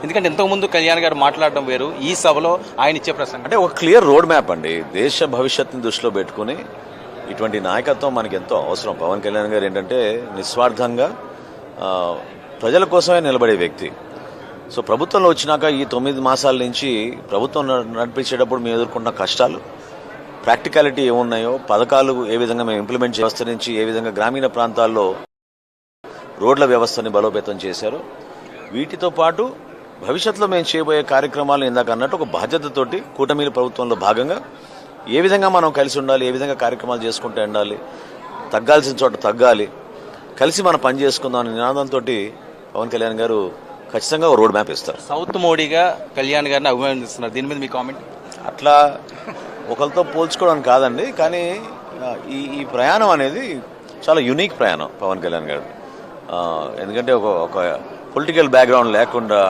ఎందుకంటే ఇంతకుముందు కళ్యాణ్ గారు మాట్లాడడం వేరు, ఈ సభలో ఆయన ఇచ్చే ప్రసంగం అంటే ఒక క్లియర్ రోడ్ మ్యాప్ అండి. దేశ భవిష్యత్తుని దృష్టిలో పెట్టుకుని ఇటువంటి నాయకత్వం మనకి ఎంతో అవసరం. పవన్ కళ్యాణ్ గారు ఏంటంటే నిస్వార్థంగా ప్రజల కోసమే నిలబడే వ్యక్తి. సో ప్రభుత్వంలో వచ్చినాక ఈ 9 మాసాల నుంచి ప్రభుత్వం నడిపించేటప్పుడు మేము ఎదుర్కొన్న కష్టాలు, ప్రాక్టికాలిటీ ఏమున్నాయో, పథకాలు ఏ విధంగా మేము ఇంప్లిమెంట్ వ్యవస్థ నుంచి ఏ విధంగా గ్రామీణ ప్రాంతాల్లో రోడ్ల వ్యవస్థని బలోపేతం చేశారో, వీటితో పాటు భవిష్యత్తులో మేము చేయబోయే కార్యక్రమాలు ఇందాక అన్నట్టు ఒక బాధ్యతతోటి కూటమి ప్రభుత్వంలో భాగంగా ఏ విధంగా మనం కలిసి ఉండాలి, ఏ విధంగా కార్యక్రమాలు చేసుకుంటూ ఉండాలి, తగ్గాల్సిన చోట తగ్గాలి, కలిసి మనం పని చేసుకుందాం అనే నినాదంతో పవన్ కళ్యాణ్ గారు ఖచ్చితంగా ఒక రోడ్ మ్యాప్ ఇస్తారు. సౌత్ మోడీగా కళ్యాణ్ గారిని అభినందిస్తున్నారు, దీని మీద మీ కామెంట్? అట్లా ఒకరితో పోల్చుకోవడం కాదండి, కానీ ఈ ప్రయాణం అనేది చాలా యూనిక్ ప్రయాణం పవన్ కళ్యాణ్ గారు. ఎందుకంటే ఒక పొలిటికల్ బ్యాక్గ్రౌండ్ లేకుండా